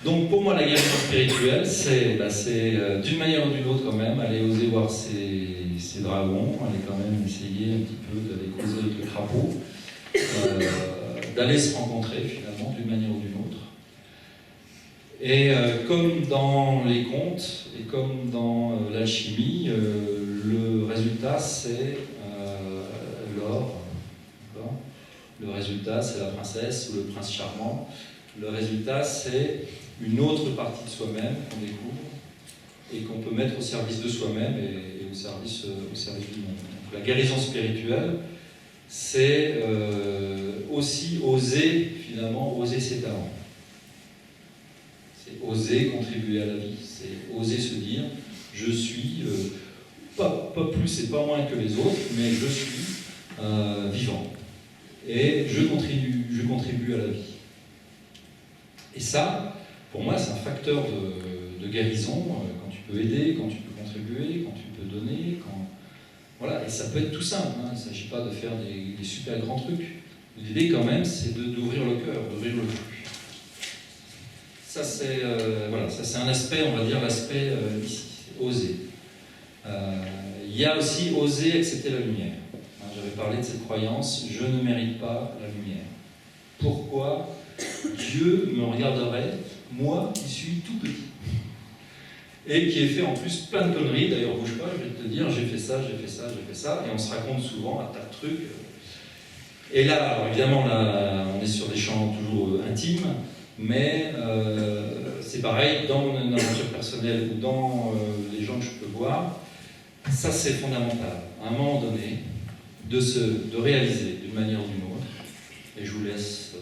Donc pour moi, la guérison spirituelle, c'est d'une manière ou d'une autre quand même, aller oser voir ces dragons, aller quand même essayer un petit peu d'aller causer avec le crapaud, d'aller se rencontrer finalement d'une manière ou d'une autre. Et comme dans les contes et comme dans l'alchimie, le résultat c'est l'or. Le résultat c'est la princesse ou le prince charmant. Le résultat c'est une autre partie de soi-même qu'on découvre et qu'on peut mettre au service de soi-même et au service du monde. Donc, la guérison spirituelle, c'est aussi oser, finalement, oser ses talents. C'est oser contribuer à la vie, c'est oser se dire, je suis, pas plus et pas moins que les autres, mais je suis vivant. Et je contribue à la vie. Et ça, pour moi, c'est un facteur de guérison, quand tu peux aider, quand tu peux contribuer, quand tu peux donner, voilà, et ça peut être tout simple, hein. Il ne s'agit pas de faire des super grands trucs. L'idée quand même, c'est d'ouvrir le cœur, d'ouvrir le cœur. Ça c'est voilà, ça c'est un aspect, on va dire l'aspect ici, oser. Il y a aussi oser accepter la lumière. J'avais parlé de cette croyance, je ne mérite pas la lumière. Pourquoi Dieu me regarderait, moi qui suis tout petit et qui ai fait en plus plein de conneries, d'ailleurs bouge pas, je vais te dire, j'ai fait ça, et on se raconte souvent un tas de trucs. Et là, alors évidemment, là, on est sur des champs toujours intimes, mais c'est pareil, dans mon aventure personnelle ou dans les gens que je peux voir, ça c'est fondamental, à un moment donné, de réaliser d'une manière ou d'une autre, et je vous laisse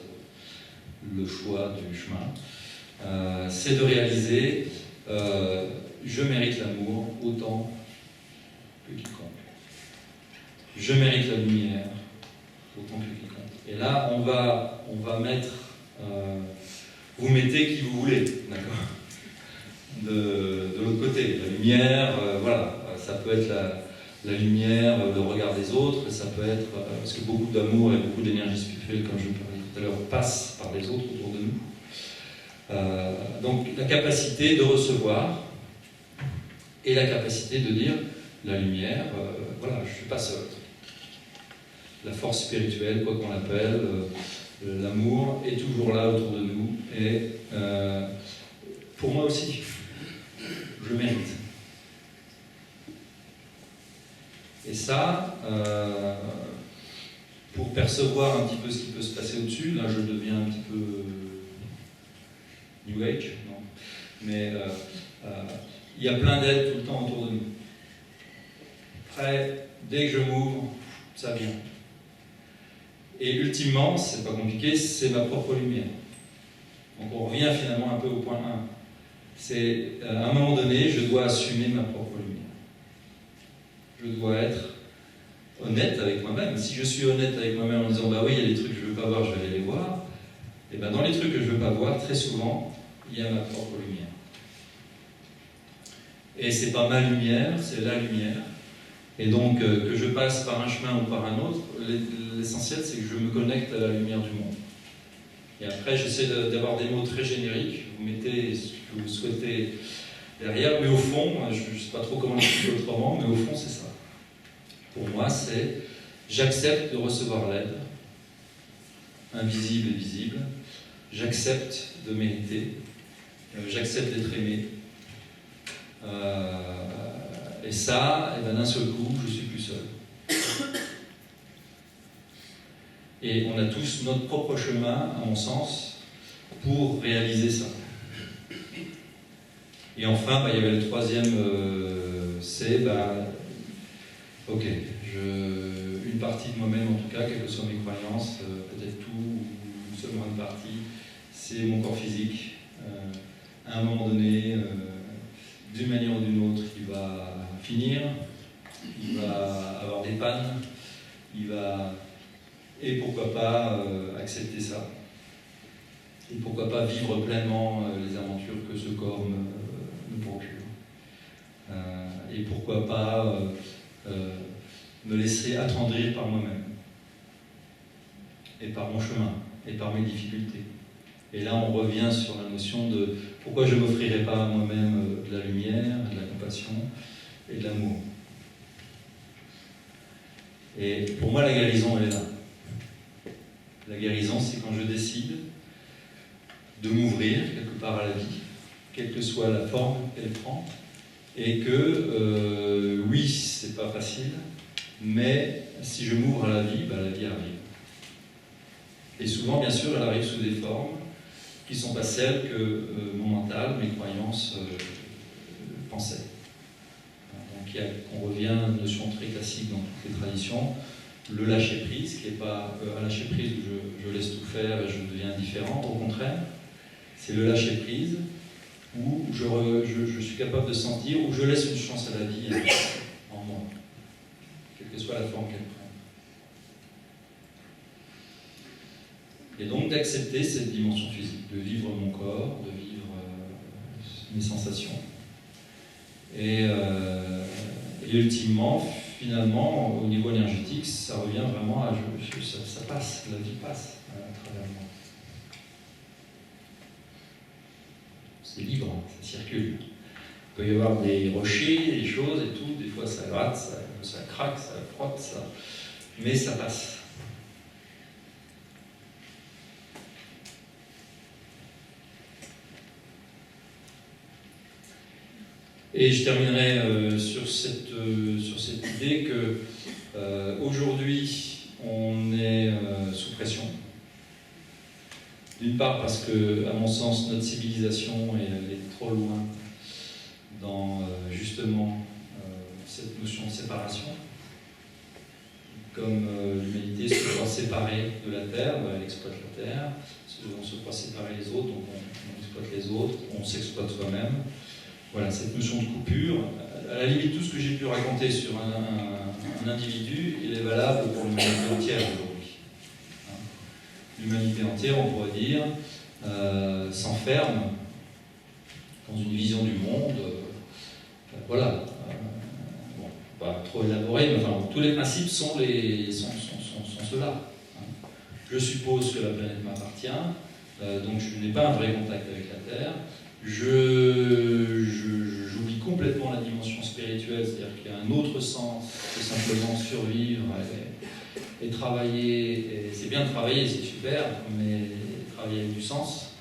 le choix du chemin, c'est de réaliser je mérite l'amour autant que quiconque. Je mérite la lumière autant que quiconque. Et là, on va mettre, vous mettez qui vous voulez, d'accord, de l'autre côté. La lumière, voilà, ça peut être la lumière, le regard des autres, ça peut être, parce que beaucoup d'amour et beaucoup d'énergie spirituelle, comme je parlais tout à l'heure, passe par les autres autour de nous. Donc la capacité de recevoir et la capacité de dire la lumière, voilà, je ne suis pas seul. La force spirituelle, quoi qu'on l'appelle, l'amour est toujours là autour de nous et pour moi aussi, je mérite. Et ça, pour percevoir un petit peu ce qui peut se passer au-dessus, là je deviens un petit peu New Age, non. Mais il y a plein d'aides tout le temps autour de nous. Après, dès que je m'ouvre, ça vient. Et ultimement, c'est pas compliqué, c'est ma propre lumière. Donc on revient finalement un peu au point 1. C'est, à un moment donné, je dois assumer ma propre lumière. Je dois être honnête avec moi-même. Si je suis honnête avec moi-même en disant, bah oui, il y a des trucs que je ne veux pas voir, je vais aller les voir, et ben dans les trucs que je ne veux pas voir, très souvent, il y a ma propre lumière. Et c'est pas ma lumière, c'est la lumière. Et donc, que je passe par un chemin ou par un autre, l'essentiel, c'est que je me connecte à la lumière du monde. Et après, j'essaie d'avoir des mots très génériques. Vous mettez ce que vous souhaitez derrière, mais au fond, je ne sais pas trop comment l'expliquer autrement, mais au fond, c'est ça. Pour moi, c'est j'accepte de recevoir l'aide, invisible et visible. J'accepte de mériter. J'accepte d'être aimé. Et ça, d'un seul coup, je suis plus seul. Et on a tous notre propre chemin, à mon sens, pour réaliser ça. Et enfin, il y avait le troisième, c'est, ok, une partie de moi-même en tout cas, quelles que soient mes croyances, peut-être tout, ou une seule grande partie, c'est mon corps physique. À un moment donné, d'une manière ou d'une autre, il va finir, il va avoir des pannes, et pourquoi pas accepter ça. Et pourquoi pas vivre pleinement les aventures que ce corps me procure. Et pourquoi pas me laisser attendrir par moi-même, et par mon chemin, et par mes difficultés. Et là, on revient sur la notion de pourquoi je ne m'offrirais pas à moi-même de la lumière, de la compassion et de l'amour. Et pour moi, la guérison, elle est là. La guérison, c'est quand je décide de m'ouvrir quelque part à la vie, quelle que soit la forme qu'elle prend, et que, oui, c'est pas facile, mais si je m'ouvre à la vie arrive. Et souvent, bien sûr, elle arrive sous des formes qui ne sont pas celles que mon mental, mes croyances pensaient. Donc on revient à une notion très classique dans toutes les traditions, le lâcher-prise, qui n'est pas un lâcher-prise où je laisse tout faire et je deviens indifférent, au contraire, c'est le lâcher-prise où je suis capable de sentir, où je laisse une chance à la vie en moi, quelle que soit la forme qu'elle prenne. Et donc d'accepter cette dimension physique, de vivre mon corps, de vivre mes sensations. Et ultimement, finalement, au niveau énergétique, ça revient vraiment à ça passe, la vie passe à travers moi. C'est libre, ça circule. Il peut y avoir des rochers, des choses et tout, des fois ça gratte, ça craque, ça frotte, mais ça passe. Et je terminerai sur cette idée que aujourd'hui on est sous pression. D'une part parce que, à mon sens, notre civilisation est trop loin dans justement cette notion de séparation. Comme l'humanité se croit séparée de la Terre, elle exploite la Terre, on se croit séparer les autres, donc on exploite les autres, on s'exploite soi-même. Voilà, cette notion de coupure, à la limite, tout ce que j'ai pu raconter sur un individu, il est valable pour l'humanité entière aujourd'hui. L'humanité entière, on pourrait dire, s'enferme dans une vision du monde. Voilà. Bon, pas trop élaboré, mais enfin, tous les principes sont ceux-là. Je suppose que la planète m'appartient, donc je n'ai pas un vrai contact avec la Terre. J'oublie complètement la dimension spirituelle, c'est-à-dire qu'il y a un autre sens que simplement survivre et travailler. Et c'est bien de travailler, c'est super, mais travailler avec du sens,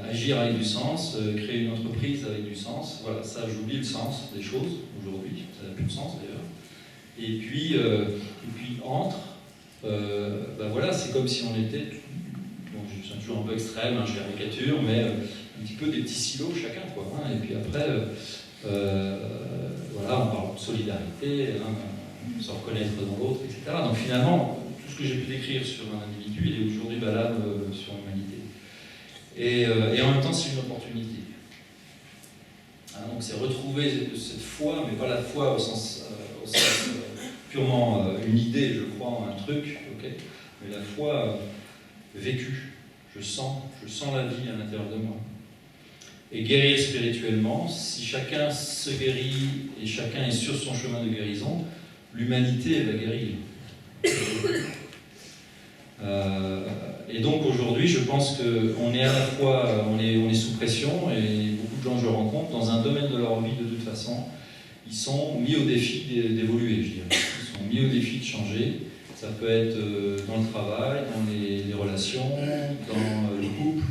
agir avec du sens, créer une entreprise avec du sens, voilà, ça j'oublie le sens des choses aujourd'hui, ça n'a plus de sens d'ailleurs. Et puis voilà, c'est comme si on était, bon, je suis toujours un peu extrême, je caricature, mais un petit peu des petits silos chacun, quoi. Et puis après, voilà, on parle de solidarité, se reconnaître dans l'autre, etc. Donc finalement, tout ce que j'ai pu décrire sur un individu, il est aujourd'hui valable sur l'humanité. Et en même temps, c'est une opportunité. Donc c'est retrouver cette foi, mais pas la foi au sens purement une idée, je crois, un truc, okay, mais la foi vécue. Je sens la vie à l'intérieur de moi. Et guérir spirituellement, si chacun se guérit et chacun est sur son chemin de guérison, l'humanité va guérir. Et donc aujourd'hui, je pense qu'on est à la fois, on est sous pression, et beaucoup de gens que je rencontre, dans un domaine de leur vie de toute façon, ils sont mis au défi d'évoluer, je dirais. Ils sont mis au défi de changer. Ça peut être dans le travail, dans les relations, dans le couple,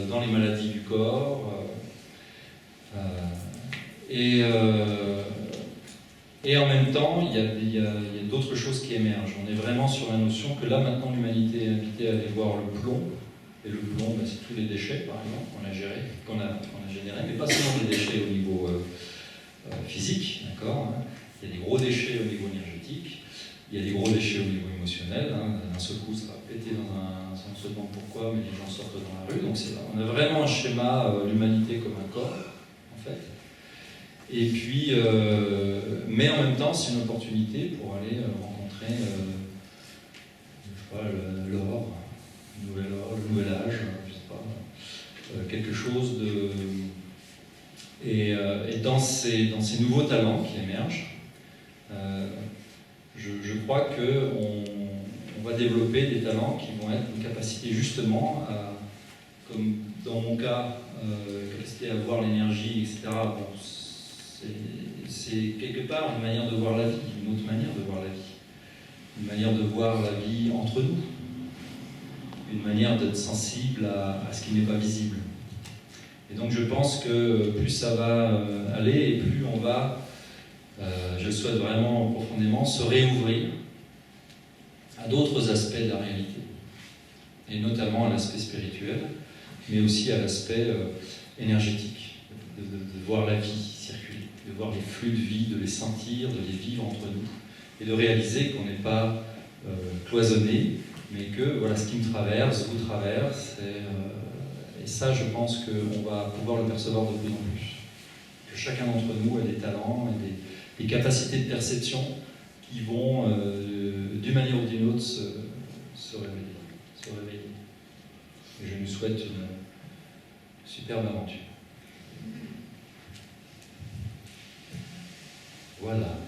dans les maladies du corps. Et en même temps, il y a d'autres choses qui émergent. On est vraiment sur la notion que là, maintenant, l'humanité est invitée à aller voir le plomb. Et le plomb, c'est tous les déchets, par exemple, qu'on a générés, mais pas seulement des déchets au niveau physique, d'accord, hein. Il y a des gros déchets au niveau énergétique, il y a des gros déchets au niveau émotionnel, hein. D'un seul coup, ça va péter on se demande pourquoi, mais les gens sortent dans la rue. Donc on a vraiment un schéma, l'humanité comme un corps, en fait. Et puis, mais en même temps, c'est une opportunité pour aller rencontrer l'or, le nouvel âge, je sais pas, quelque chose de... Et dans ces nouveaux talents qui émergent, je crois qu'on va développer des talents qui vont être une capacité justement comme dans mon cas, capacité à voir l'énergie, etc., bon, c'est quelque part une manière de voir la vie, une autre manière de voir la vie. Une manière de voir la vie entre nous. Une manière d'être sensible à ce qui n'est pas visible. Et donc je pense que plus ça va aller et plus on va, je le souhaite vraiment profondément, se réouvrir à d'autres aspects de la réalité. Et notamment à l'aspect spirituel, mais aussi à l'aspect énergétique, de voir la vie circuler, de voir les flux de vie, de les sentir, de les vivre entre nous, et de réaliser qu'on n'est pas cloisonné, mais que voilà, ce qui me traverse, vous traverse, et ça je pense qu'on va pouvoir le percevoir de plus en plus. Que chacun d'entre nous a des talents et des capacités de perception qui vont d'une manière ou d'une autre se réveiller. Et je nous souhaite une superbe aventure. Voilà.